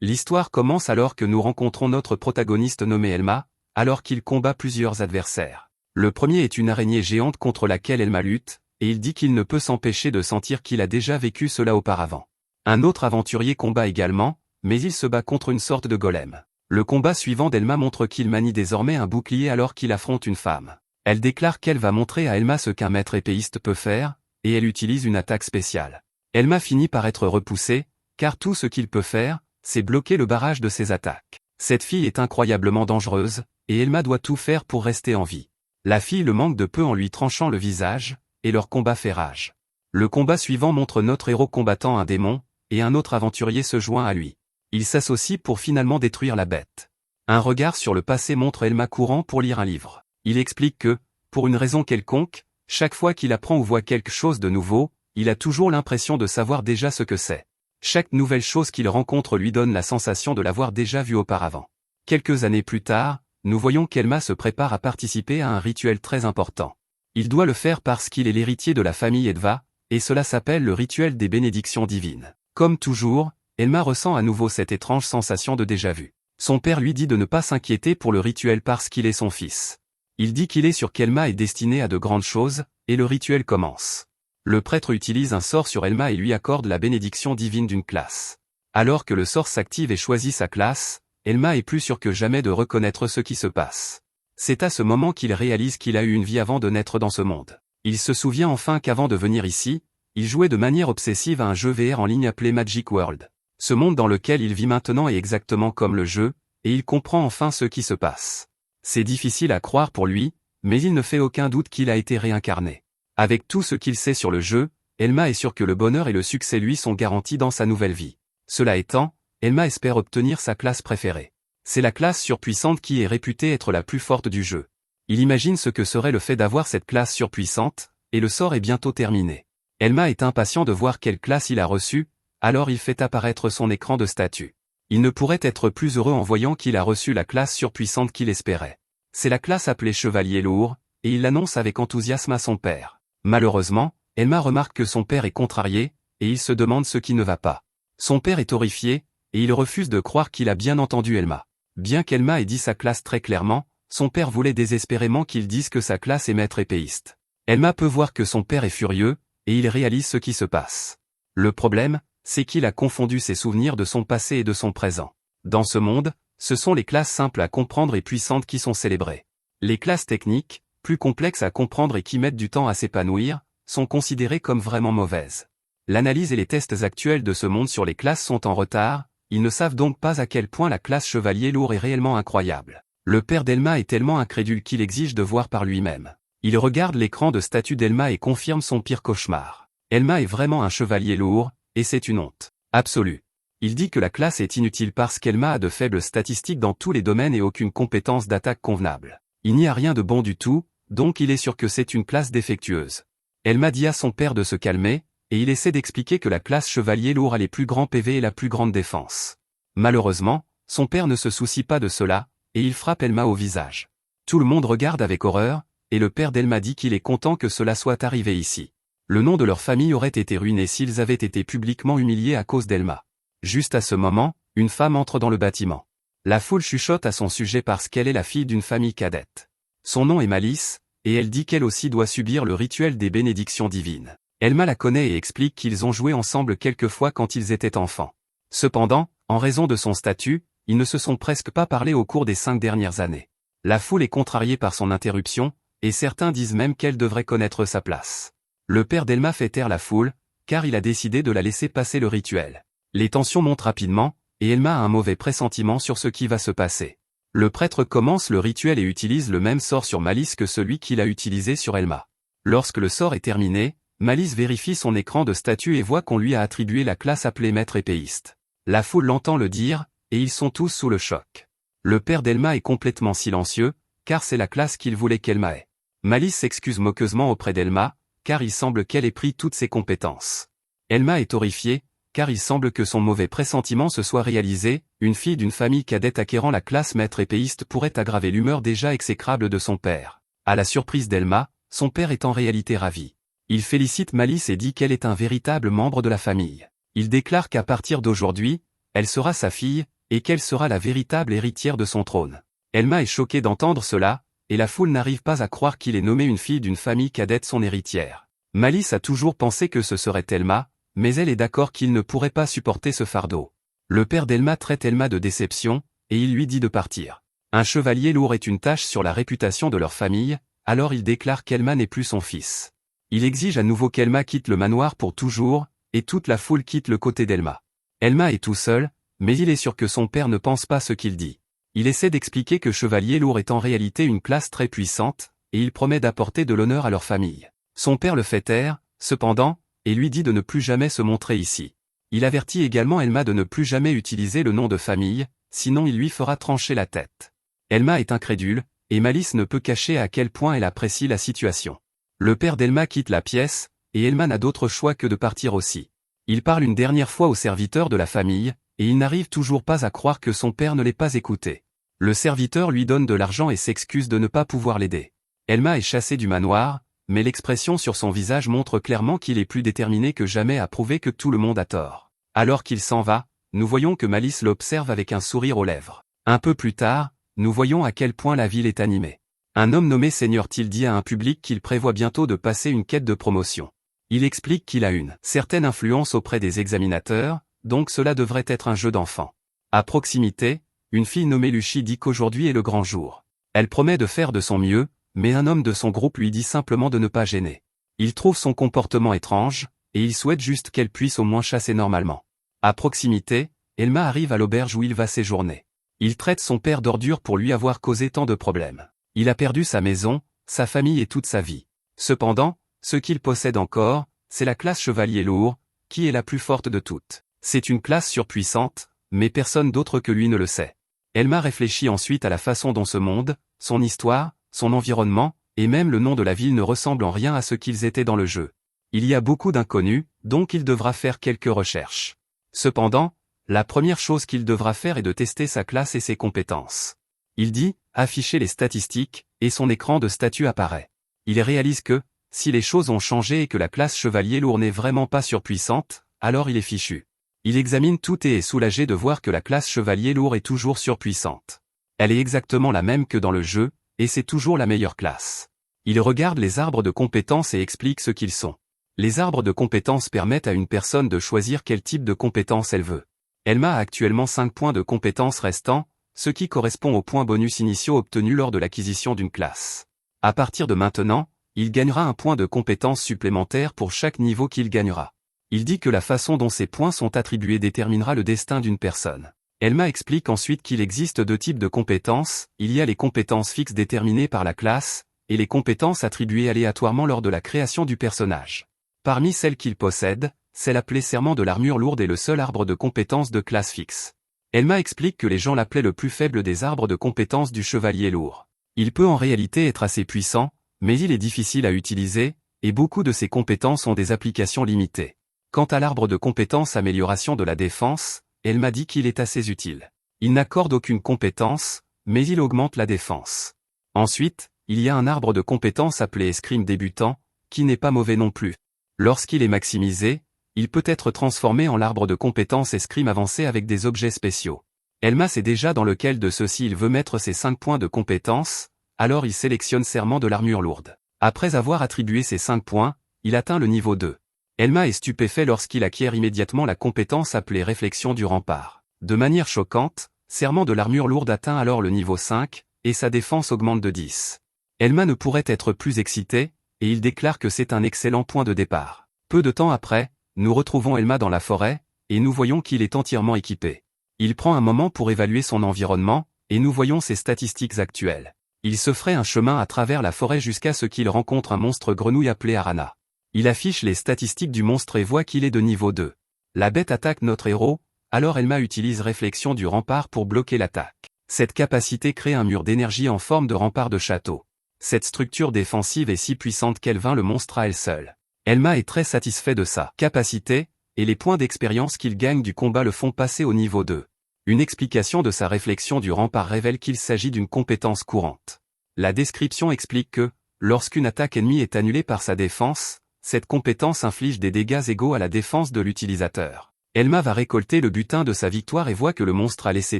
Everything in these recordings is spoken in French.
L'histoire commence alors que nous rencontrons notre protagoniste nommé Elma, alors qu'il combat plusieurs adversaires. Le premier est une araignée géante contre laquelle Elma lutte, et il dit qu'il ne peut s'empêcher de sentir qu'il a déjà vécu cela auparavant. Un autre aventurier combat également, mais il se bat contre une sorte de golem. Le combat suivant d'Elma montre qu'il manie désormais un bouclier alors qu'il affronte une femme. Elle déclare qu'elle va montrer à Elma ce qu'un maître épéiste peut faire, et elle utilise une attaque spéciale. Elma finit par être repoussée, car tout ce qu'il peut faire, c'est bloquer le barrage de ses attaques. Cette fille est incroyablement dangereuse, et Elma doit tout faire pour rester en vie. La fille le manque de peu en lui tranchant le visage, et leur combat fait rage. Le combat suivant montre notre héros combattant un démon, et un autre aventurier se joint à lui. Ils s'associent pour finalement détruire la bête. Un regard sur le passé montre Elma courant pour lire un livre. Il explique que, pour une raison quelconque, chaque fois qu'il apprend ou voit quelque chose de nouveau, il a toujours l'impression de savoir déjà ce que c'est. Chaque nouvelle chose qu'il rencontre lui donne la sensation de l'avoir déjà vu auparavant. Quelques années plus tard, nous voyons qu'Elma se prépare à participer à un rituel très important. Il doit le faire parce qu'il est l'héritier de la famille Edva, et cela s'appelle le rituel des bénédictions divines. Comme toujours, Elma ressent à nouveau cette étrange sensation de déjà-vu. Son père lui dit de ne pas s'inquiéter pour le rituel parce qu'il est son fils. Il dit qu'il est sûr qu'Elma est destinée à de grandes choses, et le rituel commence. Le prêtre utilise un sort sur Elma et lui accorde la bénédiction divine d'une classe. Alors que le sort s'active et choisit sa classe, Elma est plus sûre que jamais de reconnaître ce qui se passe. C'est à ce moment qu'il réalise qu'il a eu une vie avant de naître dans ce monde. Il se souvient enfin qu'avant de venir ici, il jouait de manière obsessive à un jeu VR en ligne appelé Magic World. Ce monde dans lequel il vit maintenant est exactement comme le jeu, et il comprend enfin ce qui se passe. C'est difficile à croire pour lui, mais il ne fait aucun doute qu'il a été réincarné. Avec tout ce qu'il sait sur le jeu, Elma est sûre que le bonheur et le succès lui sont garantis dans sa nouvelle vie. Cela étant, Elma espère obtenir sa classe préférée. C'est la classe surpuissante qui est réputée être la plus forte du jeu. Il imagine ce que serait le fait d'avoir cette classe surpuissante, et le sort est bientôt terminé. Elma est impatient de voir quelle classe il a reçue, alors il fait apparaître son écran de statut. Il ne pourrait être plus heureux en voyant qu'il a reçu la classe surpuissante qu'il espérait. C'est la classe appelée Chevalier Lourd, et il l'annonce avec enthousiasme à son père. Malheureusement, Elma remarque que son père est contrarié, et il se demande ce qui ne va pas. Son père est horrifié, et il refuse de croire qu'il a bien entendu Elma. Bien qu'Elma ait dit sa classe très clairement, son père voulait désespérément qu'il dise que sa classe est maître épéiste. Elma peut voir que son père est furieux, et il réalise ce qui se passe. Le problème, c'est qu'il a confondu ses souvenirs de son passé et de son présent. Dans ce monde, ce sont les classes simples à comprendre et puissantes qui sont célébrées. Les classes techniques, plus complexes à comprendre et qui mettent du temps à s'épanouir, sont considérées comme vraiment mauvaises. L'analyse et les tests actuels de ce monde sur les classes sont en retard, ils ne savent donc pas à quel point la classe Chevalier Lourd est réellement incroyable. Le père d'Elma est tellement incrédule qu'il exige de voir par lui-même. Il regarde l'écran de statut d'Elma et confirme son pire cauchemar. Elma est vraiment un Chevalier Lourd, et c'est une honte absolue. Il dit que la classe est inutile parce qu'Elma a de faibles statistiques dans tous les domaines et aucune compétence d'attaque convenable. Il n'y a rien de bon du tout, donc il est sûr que c'est une classe défectueuse. Elma dit à son père de se calmer, et il essaie d'expliquer que la classe Chevalier Lourd a les plus grands PV et la plus grande défense. Malheureusement, son père ne se soucie pas de cela, et il frappe Elma au visage. Tout le monde regarde avec horreur, et le père d'Elma dit qu'il est content que cela soit arrivé ici. Le nom de leur famille aurait été ruiné s'ils avaient été publiquement humiliés à cause d'Elma. Juste à ce moment, une femme entre dans le bâtiment. La foule chuchote à son sujet parce qu'elle est la fille d'une famille cadette. Son nom est Malice, et elle dit qu'elle aussi doit subir le rituel des bénédictions divines. Elma la connaît et explique qu'ils ont joué ensemble quelques fois quand ils étaient enfants. Cependant, en raison de son statut, ils ne se sont presque pas parlé au cours des 5 dernières années. La foule est contrariée par son interruption, et certains disent même qu'elle devrait connaître sa place. Le père d'Elma fait taire la foule, car il a décidé de la laisser passer le rituel. Les tensions montent rapidement, et Elma a un mauvais pressentiment sur ce qui va se passer. Le prêtre commence le rituel et utilise le même sort sur Malice que celui qu'il a utilisé sur Elma. Lorsque le sort est terminé, Malice vérifie son écran de statut et voit qu'on lui a attribué la classe appelée maître épéiste. La foule l'entend le dire, et ils sont tous sous le choc. Le père d'Elma est complètement silencieux, car c'est la classe qu'il voulait qu'Elma ait. Malice s'excuse moqueusement auprès d'Elma, car il semble qu'elle ait pris toutes ses compétences. Elma est horrifiée, car il semble que son mauvais pressentiment se soit réalisé, une fille d'une famille cadette acquérant la classe maître épéiste pourrait aggraver l'humeur déjà exécrable de son père. À la surprise d'Elma, son père est en réalité ravi. Il félicite Malice et dit qu'elle est un véritable membre de la famille. Il déclare qu'à partir d'aujourd'hui, Elle sera sa fille, et qu'elle sera la véritable héritière de son trône. Elma est choquée d'entendre cela, et la foule n'arrive pas à croire qu'il ait nommé une fille d'une famille cadette son héritière. Malice a toujours pensé que ce serait Elma, mais elle est d'accord qu'il ne pourrait pas supporter ce fardeau. Le père d'Elma traite Elma de déception, et il lui dit de partir. Un chevalier lourd est une tache sur la réputation de leur famille, alors il déclare qu'Elma n'est plus son fils. Il exige à nouveau qu'Elma quitte le manoir pour toujours, et toute la foule quitte le côté d'Elma. Elma est tout seul, mais il est sûr que son père ne pense pas ce qu'il dit. Il essaie d'expliquer que Chevalier Lourd est en réalité une classe très puissante, et il promet d'apporter de l'honneur à leur famille. Son père le fait taire, cependant, et lui dit de ne plus jamais se montrer ici. Il avertit également Elma de ne plus jamais utiliser le nom de famille, sinon il lui fera trancher la tête. Elma est incrédule, et Malice ne peut cacher à quel point elle apprécie la situation. Le père d'Elma quitte la pièce, et Elma n'a d'autre choix que de partir aussi. Il parle une dernière fois au serviteur de la famille, et il n'arrive toujours pas à croire que son père ne l'ait pas écouté. Le serviteur lui donne de l'argent et s'excuse de ne pas pouvoir l'aider. Elma est chassée du manoir, mais l'expression sur son visage montre clairement qu'il est plus déterminé que jamais à prouver que tout le monde a tort. Alors qu'il s'en va, nous voyons que Malice l'observe avec un sourire aux lèvres. Un peu plus tard, nous voyons à quel point la ville est animée. Un homme nommé Seigneur Till dit à un public qu'il prévoit bientôt de passer une quête de promotion. Il explique qu'il a une certaine influence auprès des examinateurs, donc cela devrait être un jeu d'enfant. À proximité, une fille nommée Lucie dit qu'aujourd'hui est le grand jour. Elle promet de faire de son mieux, mais un homme de son groupe lui dit simplement de ne pas gêner. Il trouve son comportement étrange, et il souhaite juste qu'elle puisse au moins chasser normalement. À proximité, Elma arrive à l'auberge où il va séjourner. Il traite son père d'ordure pour lui avoir causé tant de problèmes. Il a perdu sa maison, sa famille et toute sa vie. Cependant, ce qu'il possède encore, c'est la classe Chevalier Lourd, qui est la plus forte de toutes. C'est une classe surpuissante, mais personne d'autre que lui ne le sait. Elma réfléchit ensuite à la façon dont ce monde, son histoire, son environnement, et même le nom de la ville ne ressemblent en rien à ce qu'ils étaient dans le jeu. Il y a beaucoup d'inconnus, donc il devra faire quelques recherches. Cependant, la première chose qu'il devra faire est de tester sa classe et ses compétences. Il dit, afficher les statistiques, et son écran de statut apparaît. Il réalise que, si les choses ont changé et que la classe Chevalier Lourd n'est vraiment pas surpuissante, alors il est fichu. Il examine tout et est soulagé de voir que la classe Chevalier Lourd est toujours surpuissante. Elle est exactement la même que dans le jeu, et c'est toujours la meilleure classe. Il regarde les arbres de compétences et explique ce qu'ils sont. Les arbres de compétences permettent à une personne de choisir quel type de compétence elle veut. Elma a actuellement 5 points de compétences restants, ce qui correspond aux points bonus initiaux obtenus lors de l'acquisition d'une classe. À partir de maintenant, il gagnera un point de compétence supplémentaire pour chaque niveau qu'il gagnera. Il dit que la façon dont ces points sont attribués déterminera le destin d'une personne. Elma explique ensuite qu'il existe 2 types de compétences, il y a les compétences fixes déterminées par la classe, et les compétences attribuées aléatoirement lors de la création du personnage. Parmi celles qu'il possède, celle appelée Serment de l'armure lourde est le seul arbre de compétences de classe fixe. Elma explique que les gens l'appelaient le plus faible des arbres de compétences du chevalier lourd. Il peut en réalité être assez puissant, mais il est difficile à utiliser, et beaucoup de ses compétences ont des applications limitées. Quant à l'arbre de compétences amélioration de la défense, Elma dit qu'il est assez utile. Il n'accorde aucune compétence, mais il augmente la défense. Ensuite, il y a un arbre de compétences appelé escrime débutant, qui n'est pas mauvais non plus. Lorsqu'il est maximisé, il peut être transformé en l'arbre de compétences escrime avancé avec des objets spéciaux. Elma sait déjà dans lequel de ceux-ci il veut mettre ses 5 points de compétences, alors il sélectionne Serment de l'armure lourde. Après avoir attribué ses 5 points, il atteint le niveau 2. Elma est stupéfait lorsqu'il acquiert immédiatement la compétence appelée Réflexion du rempart. De manière choquante, Serment de l'armure lourde atteint alors le niveau 5, et sa défense augmente de 10. Elma ne pourrait être plus excitée, et il déclare que c'est un excellent point de départ. Peu de temps après, nous retrouvons Elma dans la forêt, et nous voyons qu'il est entièrement équipé. Il prend un moment pour évaluer son environnement, et nous voyons ses statistiques actuelles. Il se ferait un chemin à travers la forêt jusqu'à ce qu'il rencontre un monstre grenouille appelé Arana. Il affiche les statistiques du monstre et voit qu'il est de niveau 2. La bête attaque notre héros, alors Elma utilise Réflexion du rempart pour bloquer l'attaque. Cette capacité crée un mur d'énergie en forme de rempart de château. Cette structure défensive est si puissante qu'elle vainc le monstre à elle seule. Elma est très satisfait de sa capacité, et les points d'expérience qu'il gagne du combat le font passer au niveau 2. Une explication de sa réflexion du rempart révèle qu'il s'agit d'une compétence courante. La description explique que, lorsqu'une attaque ennemie est annulée par sa défense, cette compétence inflige des dégâts égaux à la défense de l'utilisateur. Elma va récolter le butin de sa victoire et voit que le monstre a laissé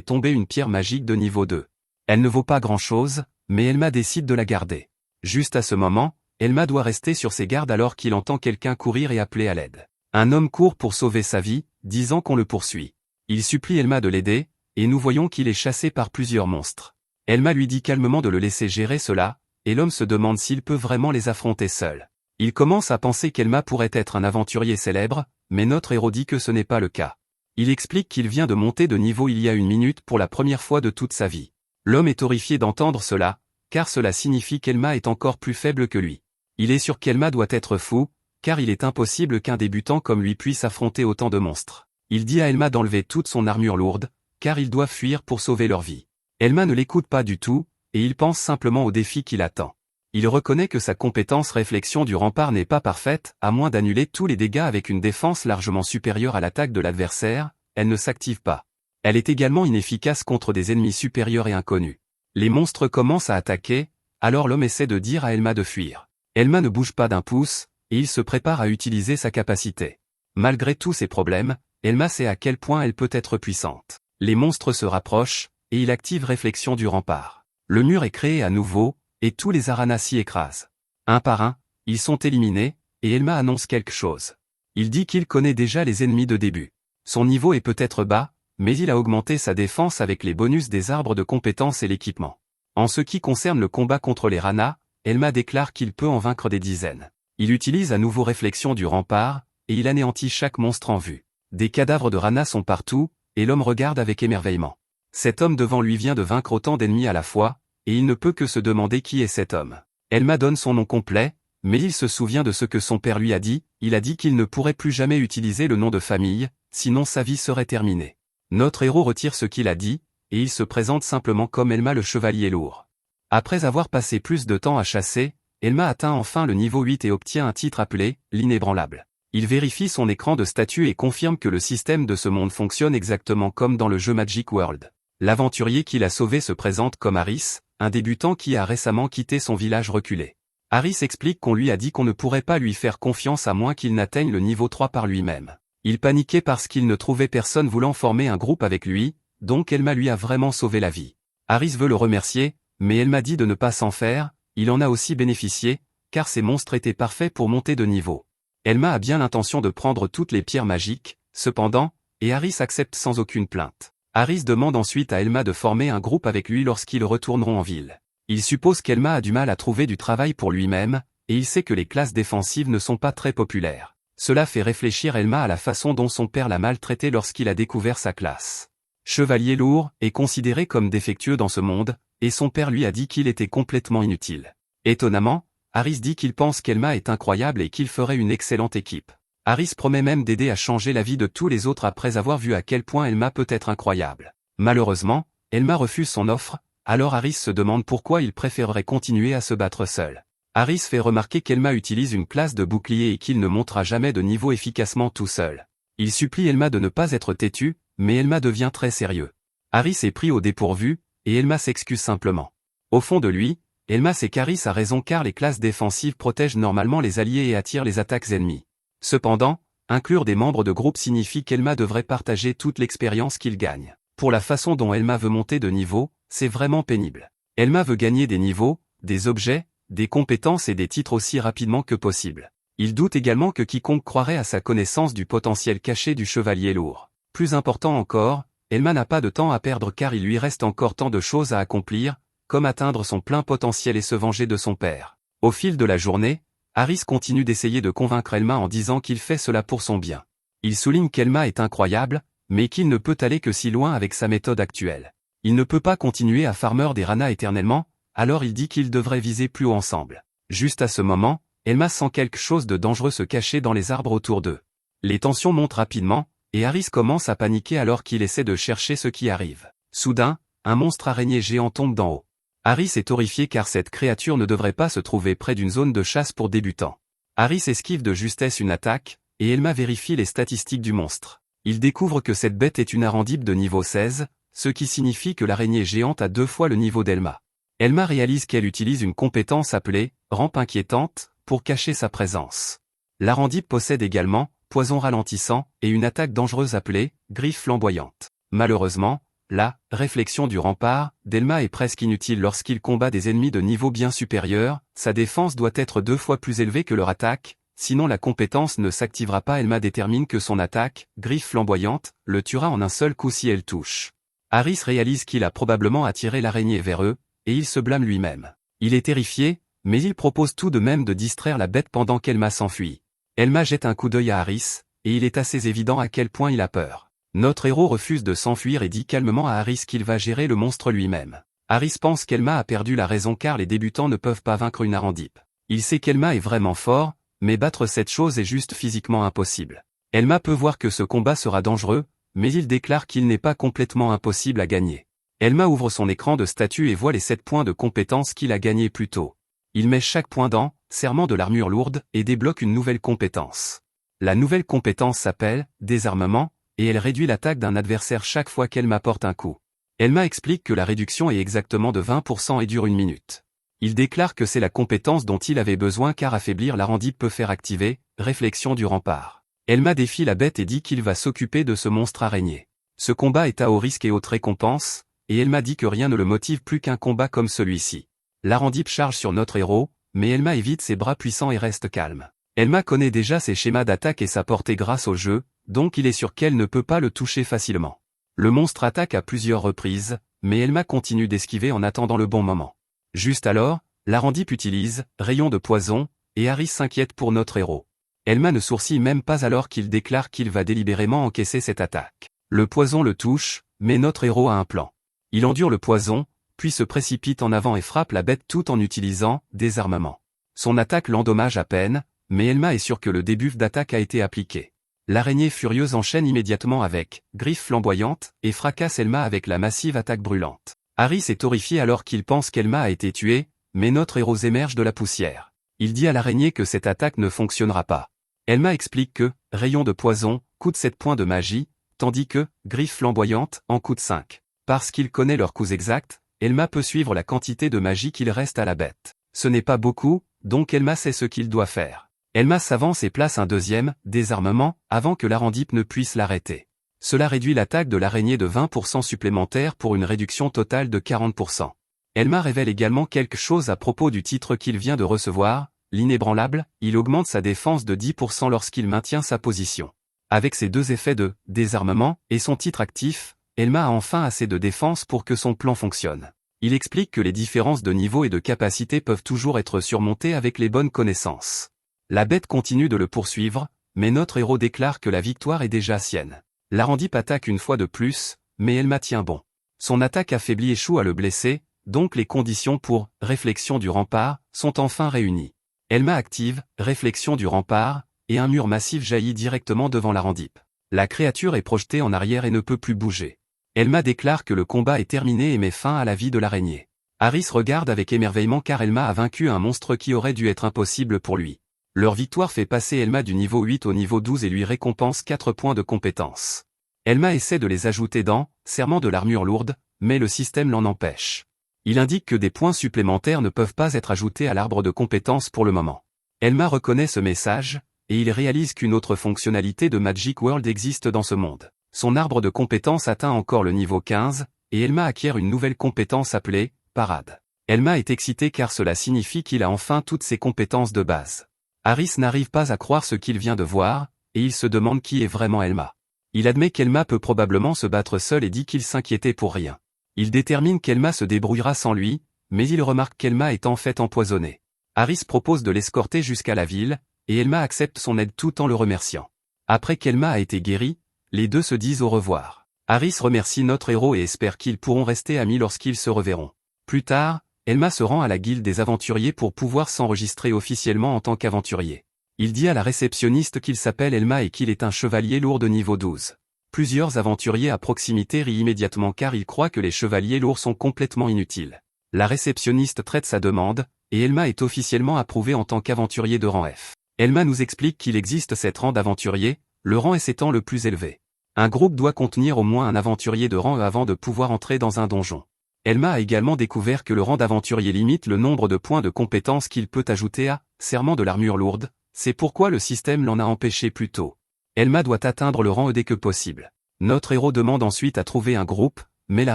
tomber une pierre magique de niveau 2. Elle ne vaut pas grand-chose, mais Elma décide de la garder. Juste à ce moment, Elma doit rester sur ses gardes alors qu'il entend quelqu'un courir et appeler à l'aide. Un homme court pour sauver sa vie, disant qu'on le poursuit. Il supplie Elma de l'aider, et nous voyons qu'il est chassé par plusieurs monstres. Elma lui dit calmement de le laisser gérer cela, et l'homme se demande s'il peut vraiment les affronter seul. Il commence à penser qu'Elma pourrait être un aventurier célèbre, mais notre héros dit que ce n'est pas le cas. Il explique qu'il vient de monter de niveau il y a une minute pour la première fois de toute sa vie. L'homme est horrifié d'entendre cela, car cela signifie qu'Elma est encore plus faible que lui. Il est sûr qu'Elma doit être fou, car il est impossible qu'un débutant comme lui puisse affronter autant de monstres. Il dit à Elma d'enlever toute son armure lourde, car ils doivent fuir pour sauver leur vie. Elma ne l'écoute pas du tout, et il pense simplement au défi qui l'attend. Il reconnaît que sa compétence réflexion du rempart n'est pas parfaite, à moins d'annuler tous les dégâts avec une défense largement supérieure à l'attaque de l'adversaire, elle ne s'active pas. Elle est également inefficace contre des ennemis supérieurs et inconnus. Les monstres commencent à attaquer, alors l'homme essaie de dire à Elma de fuir. Elma ne bouge pas d'un pouce, et il se prépare à utiliser sa capacité. Malgré tous ces problèmes, Elma sait à quel point elle peut être puissante. Les monstres se rapprochent, et il active réflexion du rempart. Le mur est créé à nouveau, et tous les aranas s'y écrasent. Un par un, ils sont éliminés, et Elma annonce quelque chose. Il dit qu'il connaît déjà les ennemis de début. Son niveau est peut-être bas, mais il a augmenté sa défense avec les bonus des arbres de compétences et l'équipement. En ce qui concerne le combat contre les ranas, Elma déclare qu'il peut en vaincre des dizaines. Il utilise à nouveau réflexion du rempart, et il anéantit chaque monstre en vue. Des cadavres de ranas sont partout, et l'homme regarde avec émerveillement. Cet homme devant lui vient de vaincre autant d'ennemis à la fois, et il ne peut que se demander qui est cet homme. Elma donne son nom complet, mais il se souvient de ce que son père lui a dit, il a dit qu'il ne pourrait plus jamais utiliser le nom de famille, sinon sa vie serait terminée. Notre héros retire ce qu'il a dit, et il se présente simplement comme Elma le chevalier lourd. Après avoir passé plus de temps à chasser, Elma atteint enfin le niveau 8 et obtient un titre appelé « l'inébranlable ». Il vérifie son écran de statut et confirme que le système de ce monde fonctionne exactement comme dans le jeu Magic World. L'aventurier qui l'a sauvé se présente comme Harris, un débutant qui a récemment quitté son village reculé. Harris explique qu'on lui a dit qu'on ne pourrait pas lui faire confiance à moins qu'il n'atteigne le niveau 3 par lui-même. Il paniquait parce qu'il ne trouvait personne voulant former un groupe avec lui, donc Elma lui a vraiment sauvé la vie. Harris veut le remercier, mais Elma dit de ne pas s'en faire, il en a aussi bénéficié, car ces monstres étaient parfaits pour monter de niveau. Elma a bien l'intention de prendre toutes les pierres magiques, cependant, et Harris accepte sans aucune plainte. Harris demande ensuite à Elma de former un groupe avec lui lorsqu'ils retourneront en ville. Il suppose qu'Elma a du mal à trouver du travail pour lui-même, et il sait que les classes défensives ne sont pas très populaires. Cela fait réfléchir Elma à la façon dont son père l'a maltraité lorsqu'il a découvert sa classe. Chevalier lourd est considéré comme défectueux dans ce monde, et son père lui a dit qu'il était complètement inutile. Étonnamment, Harris dit qu'il pense qu'Elma est incroyable et qu'il ferait une excellente équipe. Harris promet même d'aider à changer la vie de tous les autres après avoir vu à quel point Elma peut être incroyable. Malheureusement, Elma refuse son offre, alors Harris se demande pourquoi il préférerait continuer à se battre seul. Harris fait remarquer qu'Elma utilise une classe de bouclier et qu'il ne montera jamais de niveau efficacement tout seul. Il supplie Elma de ne pas être têtue, mais Elma devient très sérieux. Harris est pris au dépourvu, et Elma s'excuse simplement. Au fond de lui, Elma sait qu'Harris a raison car les classes défensives protègent normalement les alliés et attirent les attaques ennemies. Cependant, inclure des membres de groupe signifie qu'Elma devrait partager toute l'expérience qu'il gagne. Pour la façon dont Elma veut monter de niveau, c'est vraiment pénible. Elma veut gagner des niveaux, des objets, des compétences et des titres aussi rapidement que possible. Il doute également que quiconque croirait à sa connaissance du potentiel caché du chevalier lourd. Plus important encore, Elma n'a pas de temps à perdre car il lui reste encore tant de choses à accomplir, comme atteindre son plein potentiel et se venger de son père. Au fil de la journée, Harris continue d'essayer de convaincre Elma en disant qu'il fait cela pour son bien. Il souligne qu'Elma est incroyable, mais qu'il ne peut aller que si loin avec sa méthode actuelle. Il ne peut pas continuer à farmer des ranas éternellement, alors il dit qu'ils devraient viser plus haut ensemble. Juste à ce moment, Elma sent quelque chose de dangereux se cacher dans les arbres autour d'eux. Les tensions montent rapidement, et Harris commence à paniquer alors qu'il essaie de chercher ce qui arrive. Soudain, un monstre araignée géant tombe d'en haut. Harris est horrifié car cette créature ne devrait pas se trouver près d'une zone de chasse pour débutants. Harris esquive de justesse une attaque, et Elma vérifie les statistiques du monstre. Il découvre que cette bête est une arandibe de niveau 16, ce qui signifie que l'araignée géante a 2 fois le niveau d'Elma. Elma réalise qu'elle utilise une compétence appelée « rampe inquiétante » pour cacher sa présence. L'arandibe possède également, poison ralentissant et une attaque dangereuse appelée griffe flamboyante. Malheureusement, la réflexion du rempart d'Elma est presque inutile lorsqu'il combat des ennemis de niveau bien supérieur, sa défense doit être 2 fois plus élevée que leur attaque, sinon la compétence ne s'activera pas. Elma détermine que son attaque, griffe flamboyante, le tuera en un seul coup si elle touche. Harris réalise qu'il a probablement attiré l'araignée vers eux, et il se blâme lui-même. Il est terrifié, mais il propose tout de même de distraire la bête pendant qu'Elma s'enfuit. Elma jette un coup d'œil à Harris, et il est assez évident à quel point il a peur. Notre héros refuse de s'enfuir et dit calmement à Harris qu'il va gérer le monstre lui-même. Harris pense qu'Elma a perdu la raison car les débutants ne peuvent pas vaincre une Arandipe. Il sait qu'Elma est vraiment fort, mais battre cette chose est juste physiquement impossible. Elma peut voir que ce combat sera dangereux, mais il déclare qu'il n'est pas complètement impossible à gagner. Elma ouvre son écran de statut et voit les 7 points de compétence qu'il a gagnés plus tôt. Il met chaque point dans serment de l'armure lourde et débloque une nouvelle compétence. La nouvelle compétence s'appelle désarmement, et elle réduit l'attaque d'un adversaire chaque fois qu'Elma porte un coup. Elma explique que la réduction est exactement de 20% et dure 1 minute. Il déclare que c'est la compétence dont il avait besoin car affaiblir l'Arandipe peut faire activer réflexion du rempart. Elma défie la bête et dit qu'il va s'occuper de ce monstre araignée. Ce combat est à haut risque et haute récompense, et Elma dit que rien ne le motive plus qu'un combat comme celui-ci. L'Arandipe charge sur notre héros, mais Elma évite ses bras puissants et reste calme. Elma connaît déjà ses schémas d'attaque et sa portée grâce au jeu, donc il est sûr qu'elle ne peut pas le toucher facilement. Le monstre attaque à plusieurs reprises, mais Elma continue d'esquiver en attendant le bon moment. Juste alors, l'Arandipe utilise rayon de poison, et Harris s'inquiète pour notre héros. Elma ne sourcille même pas alors qu'il déclare qu'il va délibérément encaisser cette attaque. Le poison le touche, mais notre héros a un plan. Il endure le poison, puis se précipite en avant et frappe la bête tout en utilisant désarmement. Son attaque l'endommage à peine, mais Elma est sûre que le debuff d'attaque a été appliqué. L'araignée furieuse enchaîne immédiatement avec griffe flamboyante et fracasse Elma avec la massive attaque brûlante. Harris est horrifié alors qu'il pense qu'Elma a été tuée, mais notre héros émerge de la poussière. Il dit à l'araignée que cette attaque ne fonctionnera pas. Elma explique que rayon de poison coûte 7 points de magie, tandis que griffe flamboyante en coûte 5. Parce qu'il connaît leurs coûts exacts, Elma peut suivre la quantité de magie qu'il reste à la bête. Ce n'est pas beaucoup, donc Elma sait ce qu'il doit faire. Elma s'avance et place un deuxième désarmement avant que l'Arandipe ne puisse l'arrêter. Cela réduit l'attaque de l'araignée de 20% supplémentaire pour une réduction totale de 40%. Elma révèle également quelque chose à propos du titre qu'il vient de recevoir, l'inébranlable, il augmente sa défense de 10% lorsqu'il maintient sa position. Avec ces 2 effets de désarmement et son titre actif, Elma a enfin assez de défense pour que son plan fonctionne. Il explique que les différences de niveau et de capacité peuvent toujours être surmontées avec les bonnes connaissances. La bête continue de le poursuivre, mais notre héros déclare que la victoire est déjà sienne. L'Arandipe attaque une fois de plus, mais Elma tient bon. Son attaque affaiblie échoue à le blesser, donc les conditions pour réflexion du rempart sont enfin réunies. Elma active réflexion du rempart, et un mur massif jaillit directement devant l'Arandipe. La créature est projetée en arrière et ne peut plus bouger. Elma déclare que le combat est terminé et met fin à la vie de l'araignée. Harris regarde avec émerveillement car Elma a vaincu un monstre qui aurait dû être impossible pour lui. Leur victoire fait passer Elma du niveau 8 au niveau 12 et lui récompense 4 points de compétence. Elma essaie de les ajouter dans serment de l'armure lourde, mais le système l'en empêche. Il indique que des points supplémentaires ne peuvent pas être ajoutés à l'arbre de compétences pour le moment. Elma reconnaît ce message, et il réalise qu'une autre fonctionnalité de Magic World existe dans ce monde. Son arbre de compétences atteint encore le niveau 15, et Elma acquiert une nouvelle compétence appelée Parade. Elma est excitée car cela signifie qu'il a enfin toutes ses compétences de base. Harris n'arrive pas à croire ce qu'il vient de voir, et il se demande qui est vraiment Elma. Il admet qu'Elma peut probablement se battre seule et dit qu'il s'inquiétait pour rien. Il détermine qu'Elma se débrouillera sans lui, mais il remarque qu'Elma est en fait empoisonnée. Harris propose de l'escorter jusqu'à la ville, et Elma accepte son aide tout en le remerciant. Après qu'Elma a été guérie, les deux se disent au revoir. Harris remercie notre héros et espère qu'ils pourront rester amis lorsqu'ils se reverront. Plus tard, Elma se rend à la guilde des aventuriers pour pouvoir s'enregistrer officiellement en tant qu'aventurier. Il dit à la réceptionniste qu'il s'appelle Elma et qu'il est un chevalier lourd de niveau 12. Plusieurs aventuriers à proximité rient immédiatement car ils croient que les chevaliers lourds sont complètement inutiles. La réceptionniste traite sa demande, et Elma est officiellement approuvé en tant qu'aventurier de rang F. Elma nous explique qu'il existe 7 rangs d'aventuriers, le rang S étant le plus élevé. Un groupe doit contenir au moins un aventurier de rang E avant de pouvoir entrer dans un donjon. Elma a également découvert que le rang d'aventurier limite le nombre de points de compétence qu'il peut ajouter à serment de l'armure lourde, c'est pourquoi le système l'en a empêché plus tôt. Elma doit atteindre le rang E dès que possible. Notre héros demande ensuite à trouver un groupe, mais la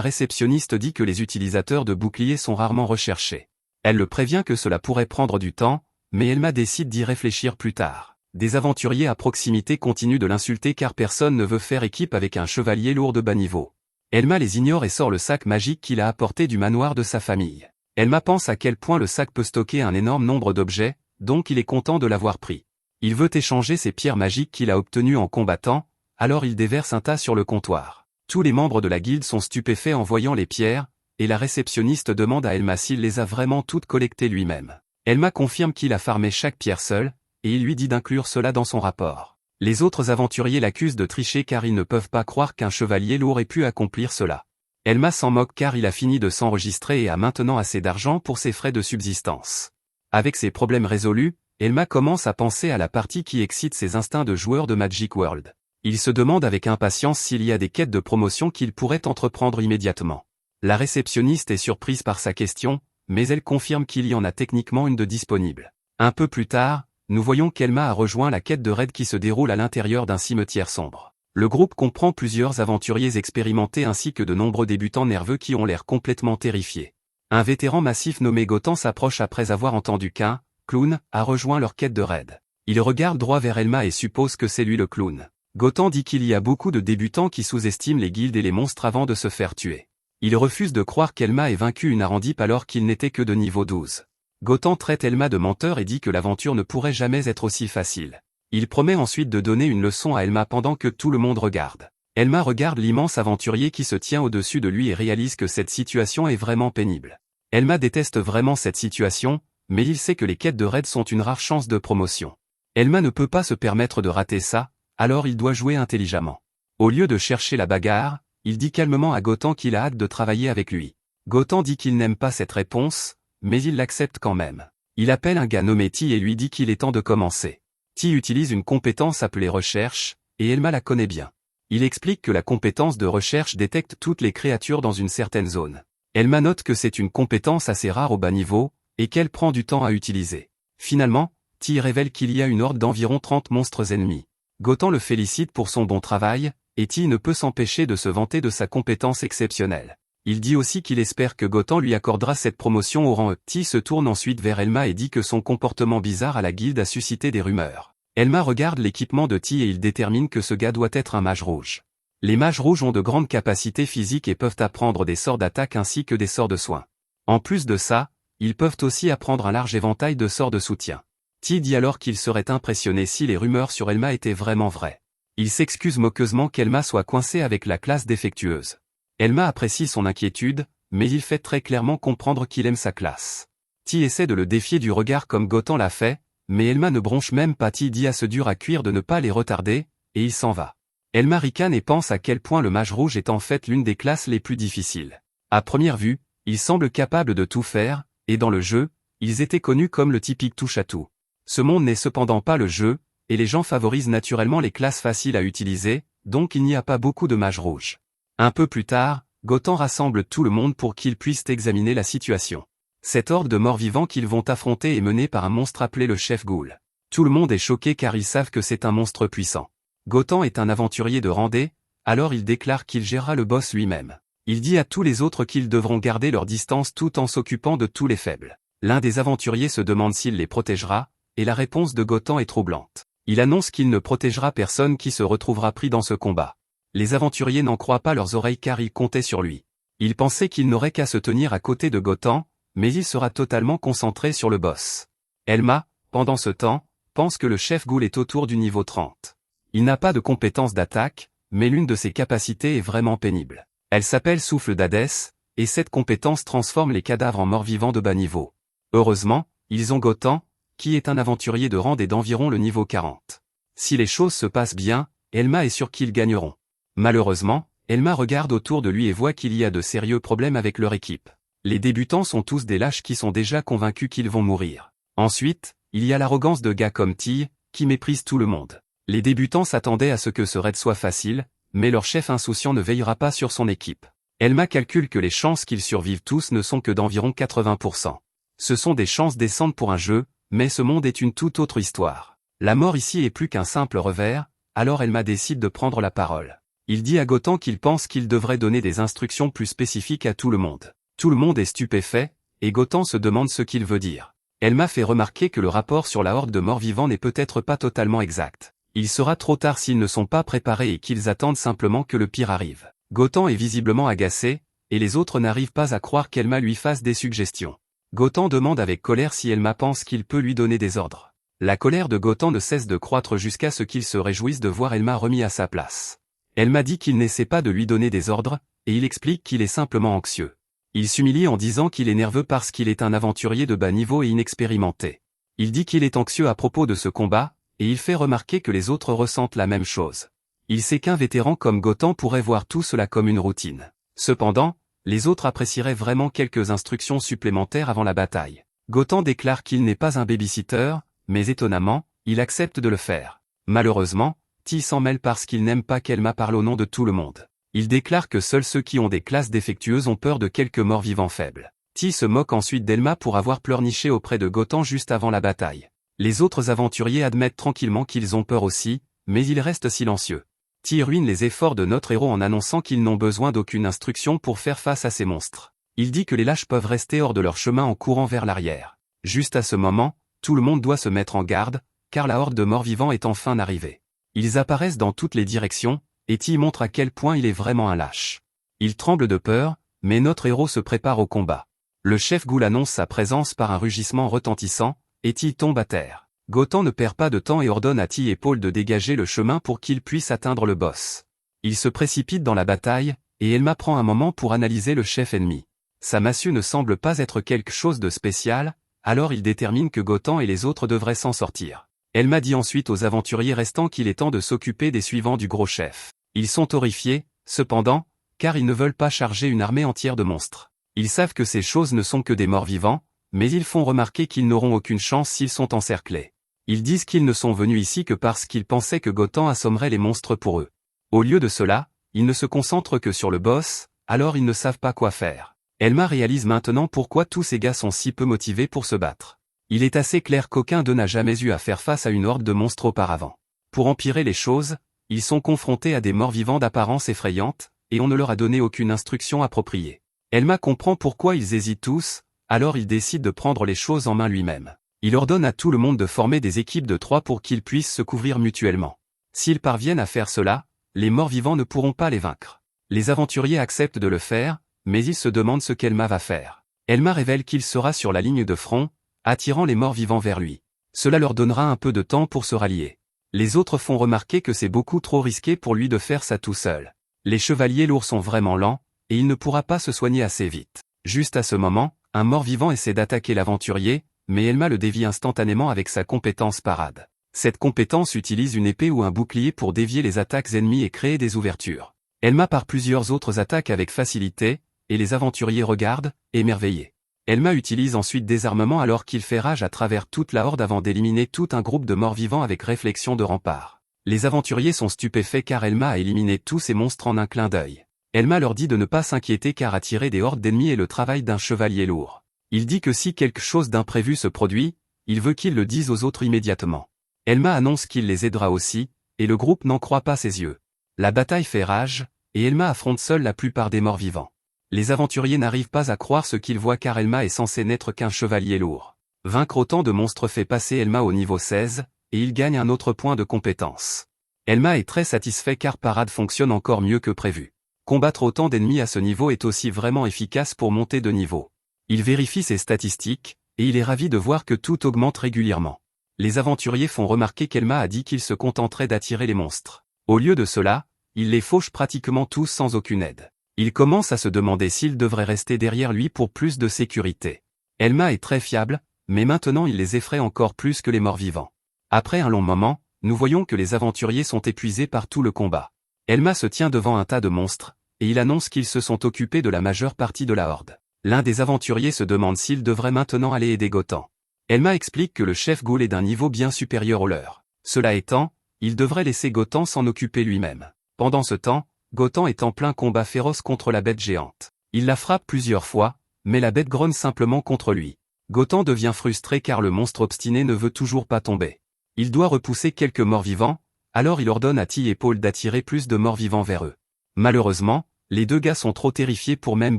réceptionniste dit que les utilisateurs de boucliers sont rarement recherchés. Elle le prévient que cela pourrait prendre du temps, mais Elma décide d'y réfléchir plus tard. Des aventuriers à proximité continuent de l'insulter car personne ne veut faire équipe avec un chevalier lourd de bas niveau. Elma les ignore et sort le sac magique qu'il a apporté du manoir de sa famille. Elma pense à quel point le sac peut stocker un énorme nombre d'objets, donc il est content de l'avoir pris. Il veut échanger ces pierres magiques qu'il a obtenues en combattant, alors il déverse un tas sur le comptoir. Tous les membres de la guilde sont stupéfaits en voyant les pierres, et la réceptionniste demande à Elma s'il les a vraiment toutes collectées lui-même. Elma confirme qu'il a farmé chaque pierre seul, et il lui dit d'inclure cela dans son rapport. Les autres aventuriers l'accusent de tricher car ils ne peuvent pas croire qu'un chevalier lourd ait pu accomplir cela. Elma s'en moque car il a fini de s'enregistrer et a maintenant assez d'argent pour ses frais de subsistance. Avec ses problèmes résolus, Elma commence à penser à la partie qui excite ses instincts de joueur de Magic World. Il se demande avec impatience s'il y a des quêtes de promotion qu'il pourrait entreprendre immédiatement. La réceptionniste est surprise par sa question, mais elle confirme qu'il y en a techniquement une de disponible. Un peu plus tard, nous voyons qu'Elma a rejoint la quête de raid qui se déroule à l'intérieur d'un cimetière sombre. Le groupe comprend plusieurs aventuriers expérimentés ainsi que de nombreux débutants nerveux qui ont l'air complètement terrifiés. Un vétéran massif nommé Gotan s'approche après avoir entendu qu'un clown a rejoint leur quête de raid. Il regarde droit vers Elma et suppose que c'est lui le clown. Gotan dit qu'il y a beaucoup de débutants qui sous-estiment les guildes et les monstres avant de se faire tuer. Il refuse de croire qu'Elma ait vaincu une Arandip alors qu'il n'était que de niveau 12. Gotan traite Elma de menteur et dit que l'aventure ne pourrait jamais être aussi facile. Il promet ensuite de donner une leçon à Elma pendant que tout le monde regarde. Elma regarde l'immense aventurier qui se tient au-dessus de lui et réalise que cette situation est vraiment pénible. Elma déteste vraiment cette situation, mais il sait que les quêtes de raid sont une rare chance de promotion. Elma ne peut pas se permettre de rater ça, alors il doit jouer intelligemment. Au lieu de chercher la bagarre, il dit calmement à Gotan qu'il a hâte de travailler avec lui. Gotan dit qu'il n'aime pas cette réponse, mais il l'accepte quand même. Il appelle un gars nommé Ti et lui dit qu'il est temps de commencer. Ti utilise une compétence appelée recherche, et Elma la connaît bien. Il explique que la compétence de recherche détecte toutes les créatures dans une certaine zone. Elma note que c'est une compétence assez rare au bas niveau, et qu'elle prend du temps à utiliser. Finalement, Ti révèle qu'il y a une horde d'environ 30 monstres ennemis. Gotan le félicite pour son bon travail, et Ti ne peut s'empêcher de se vanter de sa compétence exceptionnelle. Il dit aussi qu'il espère que Gotan lui accordera cette promotion au rang E. Ti se tourne ensuite vers Elma et dit que son comportement bizarre à la guilde a suscité des rumeurs. Elma regarde l'équipement de Ti et il détermine que ce gars doit être un mage rouge. Les mages rouges ont de grandes capacités physiques et peuvent apprendre des sorts d'attaque ainsi que des sorts de soins. En plus de ça, ils peuvent aussi apprendre un large éventail de sorts de soutien. Ti dit alors qu'il serait impressionné si les rumeurs sur Elma étaient vraiment vraies. Il s'excuse moqueusement qu'Elma soit coincée avec la classe défectueuse. Elma apprécie son inquiétude, mais il fait très clairement comprendre qu'il aime sa classe. Ti essaie de le défier du regard comme Gotan l'a fait, mais Elma ne bronche même pas. Ti dit à ce dur à cuire de ne pas les retarder, et il s'en va. Elma ricane et pense à quel point le mage rouge est en fait l'une des classes les plus difficiles. À première vue, il semble capable de tout faire, et dans le jeu, ils étaient connus comme le typique touche-à-tout. Ce monde n'est cependant pas le jeu, et les gens favorisent naturellement les classes faciles à utiliser, donc il n'y a pas beaucoup de mages rouges. Un peu plus tard, Gotan rassemble tout le monde pour qu'ils puissent examiner la situation. Cette horde de morts-vivants qu'ils vont affronter est menée par un monstre appelé le chef Ghoul. Tout le monde est choqué car ils savent que c'est un monstre puissant. Gotan est un aventurier de randée, alors il déclare qu'il gérera le boss lui-même. Il dit à tous les autres qu'ils devront garder leur distance tout en s'occupant de tous les faibles. L'un des aventuriers se demande s'il les protégera, et la réponse de Gotan est troublante. Il annonce qu'il ne protégera personne qui se retrouvera pris dans ce combat. Les aventuriers n'en croient pas leurs oreilles car ils comptaient sur lui. Ils pensaient qu'il n'aurait qu'à se tenir à côté de Gotan, mais il sera totalement concentré sur le boss. Elma, pendant ce temps, pense que le chef Ghoul est autour du niveau 30. Il n'a pas de compétences d'attaque, mais l'une de ses capacités est vraiment pénible. Elle s'appelle Souffle d'Hadès, et cette compétence transforme les cadavres en morts-vivants de bas niveau. Heureusement, ils ont Gotan, qui est un aventurier de rang d'environ le niveau 40. Si les choses se passent bien, Elma est sûre qu'ils gagneront. Malheureusement, Elma regarde autour de lui et voit qu'il y a de sérieux problèmes avec leur équipe. Les débutants sont tous des lâches qui sont déjà convaincus qu'ils vont mourir. Ensuite, il y a l'arrogance de gars comme Ti, qui méprise tout le monde. Les débutants s'attendaient à ce que ce raid soit facile, mais leur chef insouciant ne veillera pas sur son équipe. Elma calcule que les chances qu'ils survivent tous ne sont que d'environ 80%. Ce sont des chances décentes pour un jeu, mais ce monde est une toute autre histoire. La mort ici est plus qu'un simple revers, alors Elma décide de prendre la parole. Il dit à Gotan qu'il pense qu'il devrait donner des instructions plus spécifiques à tout le monde. Tout le monde est stupéfait, et Gotan se demande ce qu'il veut dire. Elma fait remarquer que le rapport sur la horde de morts-vivants n'est peut-être pas totalement exact. Il sera trop tard s'ils ne sont pas préparés et qu'ils attendent simplement que le pire arrive. Gotan est visiblement agacé, et les autres n'arrivent pas à croire qu'Elma lui fasse des suggestions. Gotan demande avec colère si Elma pense qu'il peut lui donner des ordres. La colère de Gotan ne cesse de croître jusqu'à ce qu'il se réjouisse de voir Elma remis à sa place. Elma dit qu'il n'essaie pas de lui donner des ordres, et il explique qu'il est simplement anxieux. Il s'humilie en disant qu'il est nerveux parce qu'il est un aventurier de bas niveau et inexpérimenté. Il dit qu'il est anxieux à propos de ce combat, et il fait remarquer que les autres ressentent la même chose. Il sait qu'un vétéran comme Gotan pourrait voir tout cela comme une routine. Cependant, les autres apprécieraient vraiment quelques instructions supplémentaires avant la bataille. Gotan déclare qu'il n'est pas un babysitter, mais étonnamment, il accepte de le faire. Malheureusement, Ti s'en mêle parce qu'il n'aime pas qu'Elma parle au nom de tout le monde. Il déclare que seuls ceux qui ont des classes défectueuses ont peur de quelques morts-vivants faibles. Ti se moque ensuite d'Elma pour avoir pleurniché auprès de Gotan juste avant la bataille. Les autres aventuriers admettent tranquillement qu'ils ont peur aussi, mais ils restent silencieux. Ti ruine les efforts de notre héros en annonçant qu'ils n'ont besoin d'aucune instruction pour faire face à ces monstres. Il dit que les lâches peuvent rester hors de leur chemin en courant vers l'arrière. Juste à ce moment, tout le monde doit se mettre en garde, car la horde de morts-vivants est enfin arrivée. Ils apparaissent dans toutes les directions, et Ti montre à quel point il est vraiment un lâche. Il tremble de peur, mais notre héros se prépare au combat. Le chef Ghoul annonce sa présence par un rugissement retentissant, et Ti tombe à terre. Gotan ne perd pas de temps et ordonne à Ti et Paul de dégager le chemin pour qu'ils puissent atteindre le boss. Il se précipite dans la bataille, et Elma prend un moment pour analyser le chef ennemi. Sa massue ne semble pas être quelque chose de spécial, alors il détermine que Gotan et les autres devraient s'en sortir. Elma dit ensuite aux aventuriers restants qu'il est temps de s'occuper des suivants du gros chef. Ils sont horrifiés, cependant, car ils ne veulent pas charger une armée entière de monstres. Ils savent que ces choses ne sont que des morts vivants, mais ils font remarquer qu'ils n'auront aucune chance s'ils sont encerclés. Ils disent qu'ils ne sont venus ici que parce qu'ils pensaient que Gotan assommerait les monstres pour eux. Au lieu de cela, ils ne se concentrent que sur le boss, alors ils ne savent pas quoi faire. Elma réalise maintenant pourquoi tous ces gars sont si peu motivés pour se battre. Il est assez clair qu'aucun d'eux n'a jamais eu à faire face à une horde de monstres auparavant. Pour empirer les choses, ils sont confrontés à des morts-vivants d'apparence effrayante, et on ne leur a donné aucune instruction appropriée. Elma comprend pourquoi ils hésitent tous, alors il décide de prendre les choses en main lui-même. Il ordonne à tout le monde de former des équipes de 3 pour qu'ils puissent se couvrir mutuellement. S'ils parviennent à faire cela, les morts-vivants ne pourront pas les vaincre. Les aventuriers acceptent de le faire, mais ils se demandent ce qu'Elma va faire. Elma révèle qu'il sera sur la ligne de front, attirant les morts-vivants vers lui. Cela leur donnera un peu de temps pour se rallier. Les autres font remarquer que c'est beaucoup trop risqué pour lui de faire ça tout seul. Les chevaliers lourds sont vraiment lents, et il ne pourra pas se soigner assez vite. Juste à ce moment, un mort-vivant essaie d'attaquer l'aventurier, mais Elma le dévie instantanément avec sa compétence parade. Cette compétence utilise une épée ou un bouclier pour dévier les attaques ennemies et créer des ouvertures. Elma part plusieurs autres attaques avec facilité, et les aventuriers regardent, émerveillés. Elma utilise ensuite désarmement alors qu'il fait rage à travers toute la horde avant d'éliminer tout un groupe de morts-vivants avec réflexion de rempart. Les aventuriers sont stupéfaits car Elma a éliminé tous ces monstres en un clin d'œil. Elma leur dit de ne pas s'inquiéter car attirer des hordes d'ennemis est le travail d'un chevalier lourd. Il dit que si quelque chose d'imprévu se produit, il veut qu'ils le disent aux autres immédiatement. Elma annonce qu'il les aidera aussi, et le groupe n'en croit pas ses yeux. La bataille fait rage, et Elma affronte seule la plupart des morts-vivants. Les aventuriers n'arrivent pas à croire ce qu'ils voient car Elma est censée n'être qu'un chevalier lourd. Vaincre autant de monstres fait passer Elma au niveau 16, et il gagne un autre point de compétence. Elma est très satisfait car Parade fonctionne encore mieux que prévu. Combattre autant d'ennemis à ce niveau est aussi vraiment efficace pour monter de niveau. Il vérifie ses statistiques, et il est ravi de voir que tout augmente régulièrement. Les aventuriers font remarquer qu'Elma a dit qu'il se contenterait d'attirer les monstres. Au lieu de cela, il les fauche pratiquement tous sans aucune aide. Il commence à se demander s'il devrait rester derrière lui pour plus de sécurité. Elma est très fiable, mais maintenant il les effraie encore plus que les morts-vivants. Après un long moment, nous voyons que les aventuriers sont épuisés par tout le combat. Elma se tient devant un tas de monstres, et il annonce qu'ils se sont occupés de la majeure partie de la horde. L'un des aventuriers se demande s'il devrait maintenant aller aider Gotan. Elma explique que le chef Ghoul est d'un niveau bien supérieur au leur. Cela étant, il devrait laisser Gotan s'en occuper lui-même. Pendant ce temps, Gotan est en plein combat féroce contre la bête géante. Il la frappe plusieurs fois, mais la bête grogne simplement contre lui. Gotan devient frustré car le monstre obstiné ne veut toujours pas tomber. Il doit repousser quelques morts-vivants, Alors il ordonne à Ti et Paul d'attirer plus de morts-vivants vers eux. Malheureusement, les deux gars sont trop terrifiés pour même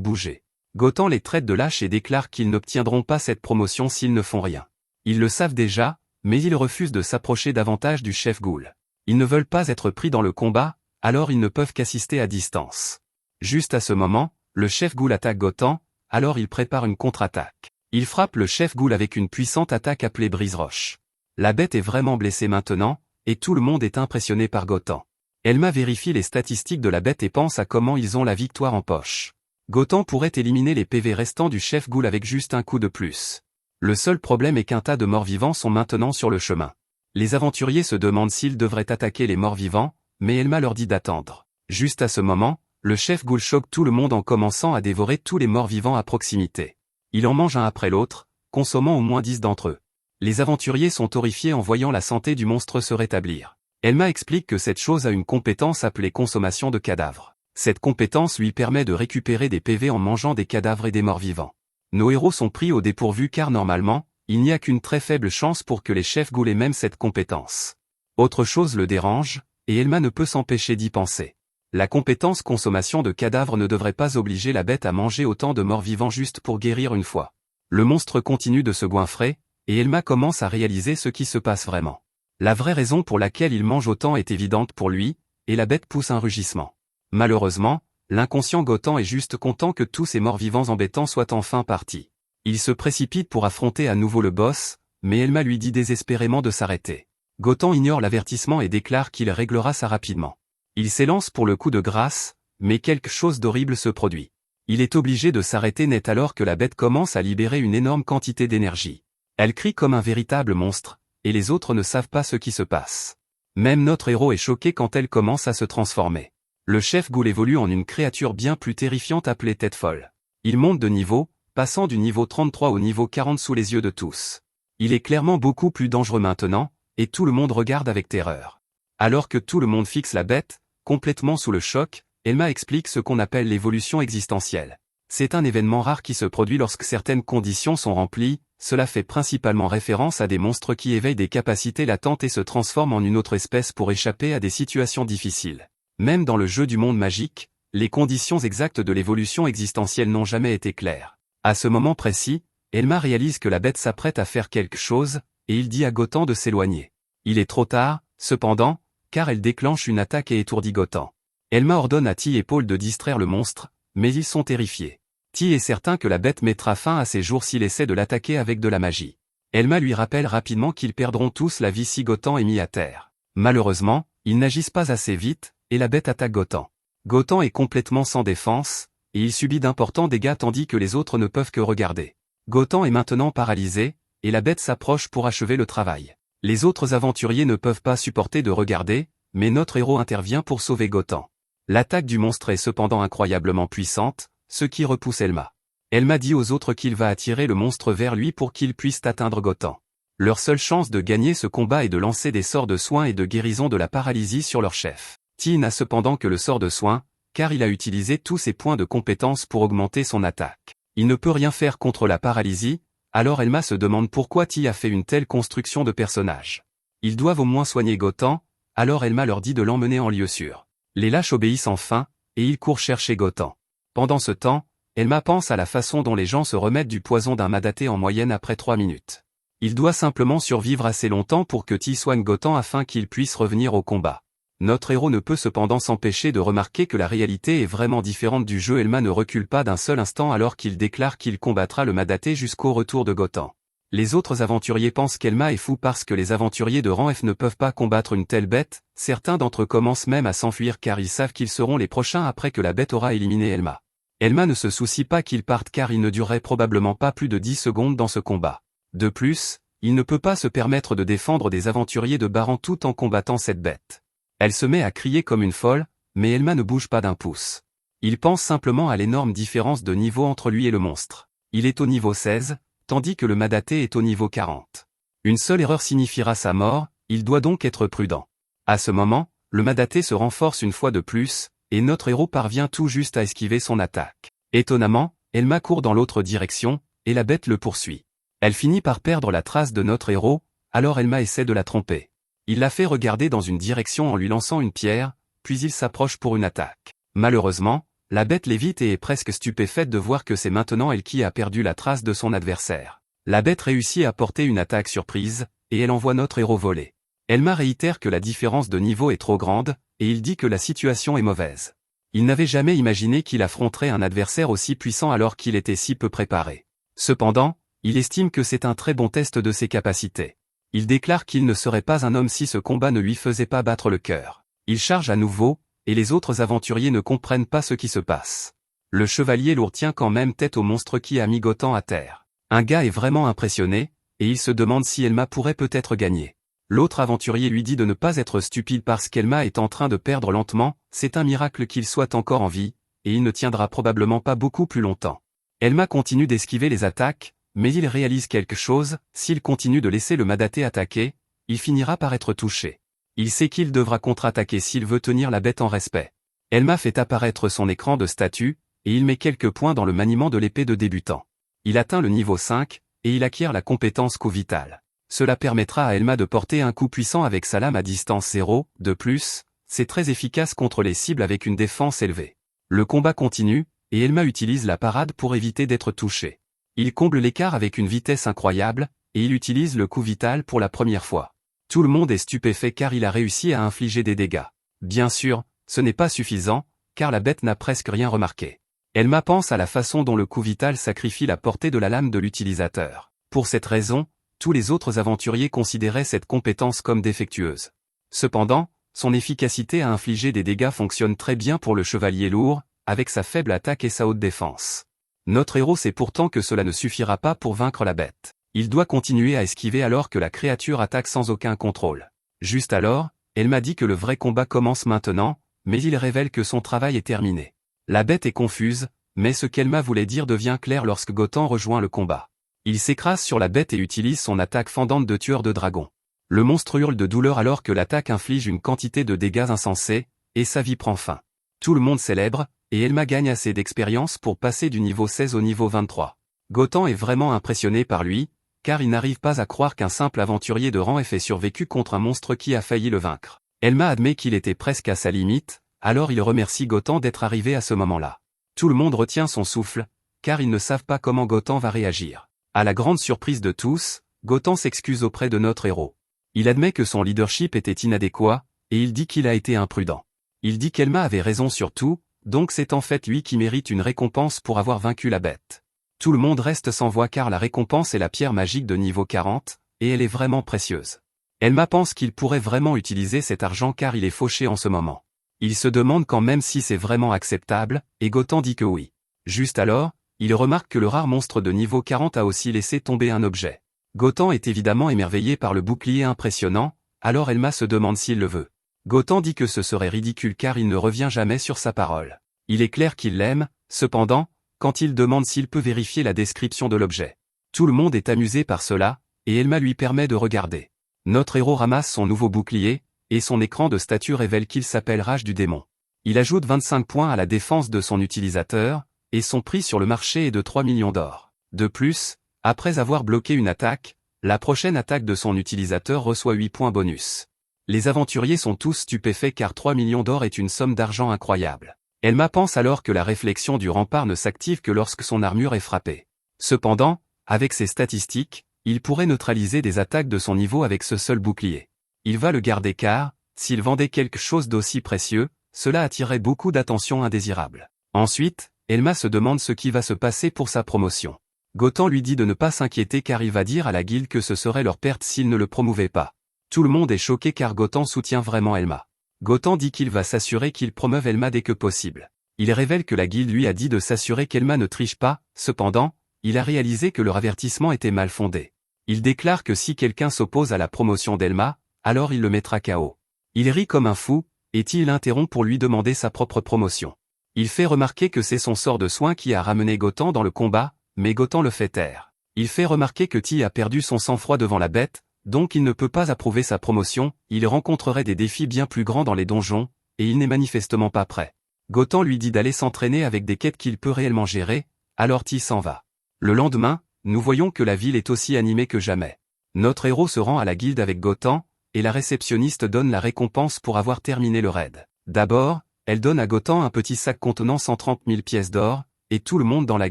bouger. Gotan les traite de lâches et déclare qu'ils n'obtiendront pas cette promotion s'ils ne font rien. Ils le savent déjà, mais ils refusent de s'approcher davantage du chef Ghoul. Ils ne veulent pas être pris dans le combat, alors ils ne peuvent qu'assister à distance. Juste à ce moment, le chef Ghoul attaque Gotan, alors il prépare une contre-attaque. Il frappe le chef Ghoul avec une puissante attaque appelée Brise-Roche. La bête est vraiment blessée maintenant, et tout le monde est impressionné par Gotan. Elma vérifie les statistiques de la bête et pense à comment ils ont la victoire en poche. Gotan pourrait éliminer les PV restants du chef Ghoul avec juste un coup de plus. Le seul problème est qu'un tas de morts-vivants sont maintenant sur le chemin. Les aventuriers se demandent s'ils devraient attaquer les morts-vivants, mais Elma leur dit d'attendre. Juste à ce moment, le chef Ghoul choque tout le monde en commençant à dévorer tous les morts-vivants à proximité. Il en mange un après l'autre, consommant au moins 10 d'entre eux. Les aventuriers sont horrifiés en voyant la santé du monstre se rétablir. Elma explique que cette chose a une compétence appelée consommation de cadavres. Cette compétence lui permet de récupérer des PV en mangeant des cadavres et des morts-vivants. Nos héros sont pris au dépourvu car normalement, il n'y a qu'une très faible chance pour que les chefs Ghoul aient même cette compétence. Autre chose le dérange, et Elma ne peut s'empêcher d'y penser. La compétence consommation de cadavres ne devrait pas obliger la bête à manger autant de morts-vivants juste pour guérir une fois. Le monstre continue de se goinfrer, et Elma commence à réaliser ce qui se passe vraiment. La vraie raison pour laquelle il mange autant est évidente pour lui, et la bête pousse un rugissement. Malheureusement, l'inconscient Gotan est juste content que tous ces morts-vivants embêtants soient enfin partis. Il se précipite pour affronter à nouveau le boss, mais Elma lui dit désespérément de s'arrêter. Gotan ignore l'avertissement et déclare qu'il réglera ça rapidement. Il s'élance pour le coup de grâce, mais quelque chose d'horrible se produit. Il est obligé de s'arrêter net alors que la bête commence à libérer une énorme quantité d'énergie. Elle crie comme un véritable monstre, et les autres ne savent pas ce qui se passe. Même notre héros est choqué quand elle commence à se transformer. Le chef Ghoul évolue en une créature bien plus terrifiante appelée Tête Folle. Il monte de niveau, passant du niveau 33 au niveau 40 sous les yeux de tous. Il est clairement beaucoup plus dangereux maintenant, et tout le monde regarde avec terreur. Alors que tout le monde fixe la bête, complètement sous le choc, Elma explique ce qu'on appelle l'évolution existentielle. C'est un événement rare qui se produit lorsque certaines conditions sont remplies, cela fait principalement référence à des monstres qui éveillent des capacités latentes et se transforment en une autre espèce pour échapper à des situations difficiles. Même dans le jeu du monde magique, les conditions exactes de l'évolution existentielle n'ont jamais été claires. À ce moment précis, Elma réalise que la bête s'apprête à faire quelque chose, et il dit à Gotan de s'éloigner. Il est trop tard, cependant, car elle déclenche une attaque et étourdit Gotan. Elma ordonne à Ti et Paul de distraire le monstre, mais ils sont terrifiés. Ti est certain que la bête mettra fin à ses jours s'il essaie de l'attaquer avec de la magie. Elma lui rappelle rapidement qu'ils perdront tous la vie si Gotan est mis à terre. Malheureusement, ils n'agissent pas assez vite, et la bête attaque Gotan. Gotan est complètement sans défense, et il subit d'importants dégâts tandis que les autres ne peuvent que regarder. Gotan est maintenant paralysé, et la bête s'approche pour achever le travail. Les autres aventuriers ne peuvent pas supporter de regarder, mais notre héros intervient pour sauver Gotan. L'attaque du monstre est cependant incroyablement puissante, ce qui repousse Elma. Elma dit aux autres qu'il va attirer le monstre vers lui pour qu'il puisse atteindre Gotan. Leur seule chance de gagner ce combat est de lancer des sorts de soins et de guérison de la paralysie sur leur chef. Ti n'a cependant que le sort de soin, car il a utilisé tous ses points de compétence pour augmenter son attaque. Il ne peut rien faire contre la paralysie, alors Elma se demande pourquoi Ti a fait une telle construction de personnage. Ils doivent au moins soigner Gotan, alors Elma leur dit de l'emmener en lieu sûr. Les lâches obéissent enfin, et ils courent chercher Gotan. Pendant ce temps, Elma pense à la façon dont les gens se remettent du poison d'un madaté en moyenne après 3 minutes. Il doit simplement survivre assez longtemps pour que Ti soigne Gotan afin qu'il puisse revenir au combat. Notre héros ne peut cependant s'empêcher de remarquer que la réalité est vraiment différente du jeu. Elma ne recule pas d'un seul instant alors qu'il déclare qu'il combattra le madaté jusqu'au retour de Gotan. Les autres aventuriers pensent qu'Elma est fou parce que les aventuriers de rang F ne peuvent pas combattre une telle bête, certains d'entre eux commencent même à s'enfuir car ils savent qu'ils seront les prochains après que la bête aura éliminé Elma. Elma ne se soucie pas qu'ils partent car il ne durerait probablement pas plus de 10 secondes dans ce combat. De plus, il ne peut pas se permettre de défendre des aventuriers de bas rang tout en combattant cette bête. Elle se met à crier comme une folle, mais Elma ne bouge pas d'un pouce. Il pense simplement à l'énorme différence de niveau entre lui et le monstre. Il est au niveau 16, tandis que le madaté est au niveau 40. Une seule erreur signifiera sa mort, il doit donc être prudent. À ce moment, le madaté se renforce une fois de plus, et notre héros parvient tout juste à esquiver son attaque. Étonnamment, Elma court dans l'autre direction, et la bête le poursuit. Elle finit par perdre la trace de notre héros, alors Elma essaie de la tromper. Il la fait regarder dans une direction en lui lançant une pierre, puis il s'approche pour une attaque. Malheureusement, la bête l'évite et est presque stupéfaite de voir que c'est maintenant elle qui a perdu la trace de son adversaire. La bête réussit à porter une attaque surprise, et elle envoie notre héros voler. Elma réitère que la différence de niveau est trop grande, et il dit que la situation est mauvaise. Il n'avait jamais imaginé qu'il affronterait un adversaire aussi puissant alors qu'il était si peu préparé. Cependant, il estime que c'est un très bon test de ses capacités. Il déclare qu'il ne serait pas un homme si ce combat ne lui faisait pas battre le cœur. Il charge à nouveau, et les autres aventuriers ne comprennent pas ce qui se passe. Le chevalier lourd tient quand même tête au monstre qui a mis Gotham à terre. Un gars est vraiment impressionné, et il se demande si Elma pourrait peut-être gagner. L'autre aventurier lui dit de ne pas être stupide parce qu'Elma est en train de perdre lentement, c'est un miracle qu'il soit encore en vie, et il ne tiendra probablement pas beaucoup plus longtemps. Elma continue d'esquiver les attaques, mais il réalise quelque chose, s'il continue de laisser le Madaté attaquer, il finira par être touché. Il sait qu'il devra contre-attaquer s'il veut tenir la bête en respect. Elma fait apparaître son écran de statut, et il met quelques points dans le maniement de l'épée de débutant. Il atteint le niveau 5, et il acquiert la compétence coup vital. Cela permettra à Elma de porter un coup puissant avec sa lame à distance 0, de plus, c'est très efficace contre les cibles avec une défense élevée. Le combat continue, et Elma utilise la parade pour éviter d'être touché. Il comble l'écart avec une vitesse incroyable, et il utilise le coup vital pour la première fois. Tout le monde est stupéfait car il a réussi à infliger des dégâts. Bien sûr, ce n'est pas suffisant, car la bête n'a presque rien remarqué. Elma pense à la façon dont le coup vital sacrifie la portée de la lame de l'utilisateur. Pour cette raison, tous les autres aventuriers considéraient cette compétence comme défectueuse. Cependant, son efficacité à infliger des dégâts fonctionne très bien pour le chevalier lourd, avec sa faible attaque et sa haute défense. Notre héros sait pourtant que cela ne suffira pas pour vaincre la bête. Il doit continuer à esquiver alors que la créature attaque sans aucun contrôle. Juste alors, Elma dit que le vrai combat commence maintenant, mais il révèle que son travail est terminé. La bête est confuse, mais ce qu'Elma voulait dire devient clair lorsque Gotham rejoint le combat. Il s'écrase sur la bête et utilise son attaque fendante de tueur de dragon. Le monstre hurle de douleur alors que l'attaque inflige une quantité de dégâts insensés, et sa vie prend fin. Tout le monde célèbre, et Elma gagne assez d'expérience pour passer du niveau 16 au niveau 23. Gotham est vraiment impressionné par lui, car il n'arrive pas à croire qu'un simple aventurier de rang F ait survécu contre un monstre qui a failli le vaincre. Elma admet qu'il était presque à sa limite, alors il remercie Gotham d'être arrivé à ce moment-là. Tout le monde retient son souffle, car ils ne savent pas comment Gotham va réagir. À la grande surprise de tous, Gotham s'excuse auprès de notre héros. Il admet que son leadership était inadéquat, et il dit qu'il a été imprudent. Il dit qu'Elma avait raison sur tout, donc c'est en fait lui qui mérite une récompense pour avoir vaincu la bête. Tout le monde reste sans voix car la récompense est la pierre magique de niveau 40, et elle est vraiment précieuse. Elma pense qu'il pourrait vraiment utiliser cet argent car il est fauché en ce moment. Il se demande quand même si c'est vraiment acceptable, et Gotham dit que oui. Juste alors, il remarque que le rare monstre de niveau 40 a aussi laissé tomber un objet. Gotham est évidemment émerveillé par le bouclier impressionnant, alors Elma se demande s'il le veut. Gotham dit que ce serait ridicule car il ne revient jamais sur sa parole. Il est clair qu'il l'aime, cependant, quand il demande s'il peut vérifier la description de l'objet. Tout le monde est amusé par cela, et Elma lui permet de regarder. Notre héros ramasse son nouveau bouclier, et son écran de statut révèle qu'il s'appelle Rage du démon. Il ajoute 25 points à la défense de son utilisateur, et son prix sur le marché est de 3 millions d'or. De plus, après avoir bloqué une attaque, la prochaine attaque de son utilisateur reçoit 8 points bonus. Les aventuriers sont tous stupéfaits car 3 millions d'or est une somme d'argent incroyable. Elma pense alors que la réflexion du rempart ne s'active que lorsque son armure est frappée. Cependant, avec ses statistiques, il pourrait neutraliser des attaques de son niveau avec ce seul bouclier. Il va le garder car, s'il vendait quelque chose d'aussi précieux, cela attirerait beaucoup d'attention indésirable. Ensuite, Elma se demande ce qui va se passer pour sa promotion. Gotham lui dit de ne pas s'inquiéter car il va dire à la guilde que ce serait leur perte s'il ne le promouvait pas. Tout le monde est choqué car Gotham soutient vraiment Elma. Gotham dit qu'il va s'assurer qu'il promeuve Elma dès que possible. Il révèle que la guilde lui a dit de s'assurer qu'Elma ne triche pas, cependant, il a réalisé que leur avertissement était mal fondé. Il déclare que si quelqu'un s'oppose à la promotion d'Elma, alors il le mettra KO. Il rit comme un fou, et T l'interrompt pour lui demander sa propre promotion. Il fait remarquer que c'est son sort de soin qui a ramené Gotham dans le combat, mais Gotham le fait taire. Il fait remarquer que T a perdu son sang-froid devant la bête, donc il ne peut pas approuver sa promotion, il rencontrerait des défis bien plus grands dans les donjons, et il n'est manifestement pas prêt. Gotham lui dit d'aller s'entraîner avec des quêtes qu'il peut réellement gérer, alors T s'en va. Le lendemain, nous voyons que la ville est aussi animée que jamais. Notre héros se rend à la guilde avec Gotham, et la réceptionniste donne la récompense pour avoir terminé le raid. D'abord, elle donne à Gotan un petit sac contenant 130 000 pièces d'or, et tout le monde dans la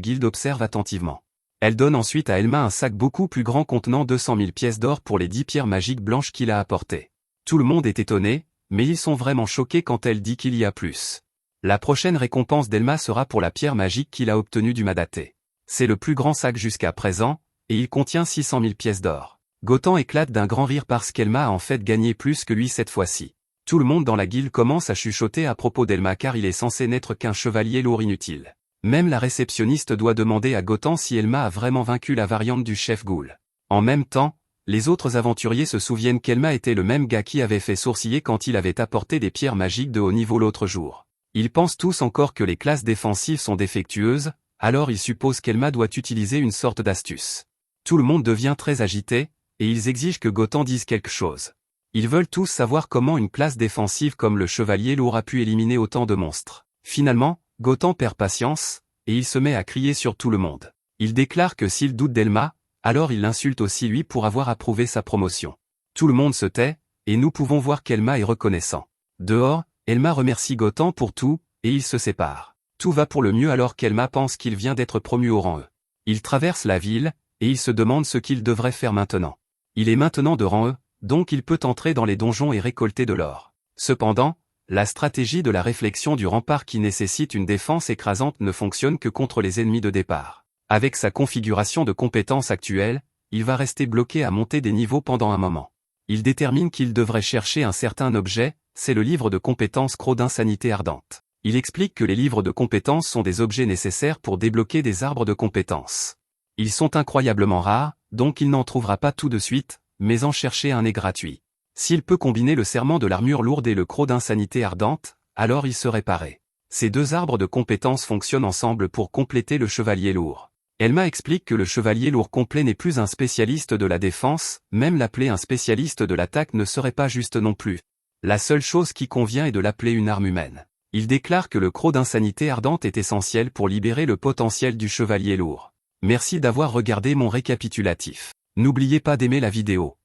guilde observe attentivement. Elle donne ensuite à Elma un sac beaucoup plus grand contenant 200 000 pièces d'or pour les 10 pierres magiques blanches qu'il a apportées. Tout le monde est étonné, mais ils sont vraiment choqués quand elle dit qu'il y a plus. La prochaine récompense d'Elma sera pour la pierre magique qu'il a obtenue du Madaté. C'est le plus grand sac jusqu'à présent, et il contient 600 000 pièces d'or. Gotan éclate d'un grand rire parce qu'Elma a en fait gagné plus que lui cette fois-ci. Tout le monde dans la guilde commence à chuchoter à propos d'Elma car il est censé n'être qu'un chevalier lourd inutile. Même la réceptionniste doit demander à Gotan si Elma a vraiment vaincu la variante du chef Ghoul. En même temps, les autres aventuriers se souviennent qu'Elma était le même gars qui avait fait sourciller quand il avait apporté des pierres magiques de haut niveau l'autre jour. Ils pensent tous encore que les classes défensives sont défectueuses, alors ils supposent qu'Elma doit utiliser une sorte d'astuce. Tout le monde devient très agité, et ils exigent que Gotan dise quelque chose. Ils veulent tous savoir comment une classe défensive comme le chevalier lourd a pu éliminer autant de monstres. Finalement, Gotan perd patience, et il se met à crier sur tout le monde. Il déclare que s'il doute d'Elma, alors il l'insulte aussi lui pour avoir approuvé sa promotion. Tout le monde se tait, et nous pouvons voir qu'Elma est reconnaissant. Dehors, Elma remercie Gotan pour tout, et ils se séparent. Tout va pour le mieux alors qu'Elma pense qu'il vient d'être promu au rang E. Il traverse la ville, et il se demande ce qu'il devrait faire maintenant. Il est maintenant de rang E, donc il peut entrer dans les donjons et récolter de l'or. Cependant, la stratégie de la réflexion du rempart qui nécessite une défense écrasante ne fonctionne que contre les ennemis de départ. Avec sa configuration de compétences actuelle, il va rester bloqué à monter des niveaux pendant un moment. Il détermine qu'il devrait chercher un certain objet, c'est le livre de compétences Croc d'insanité ardente. Il explique que les livres de compétences sont des objets nécessaires pour débloquer des arbres de compétences. Ils sont incroyablement rares, donc il n'en trouvera pas tout de suite, mais en chercher un est gratuit. S'il peut combiner le serment de l'armure lourde et le croc d'insanité ardente, alors il serait paré. Ces deux arbres de compétences fonctionnent ensemble pour compléter le chevalier lourd. Elma explique que le chevalier lourd complet n'est plus un spécialiste de la défense, même l'appeler un spécialiste de l'attaque ne serait pas juste non plus. La seule chose qui convient est de l'appeler une arme humaine. Il déclare que le croc d'insanité ardente est essentiel pour libérer le potentiel du chevalier lourd. Merci d'avoir regardé mon récapitulatif. N'oubliez pas d'aimer la vidéo.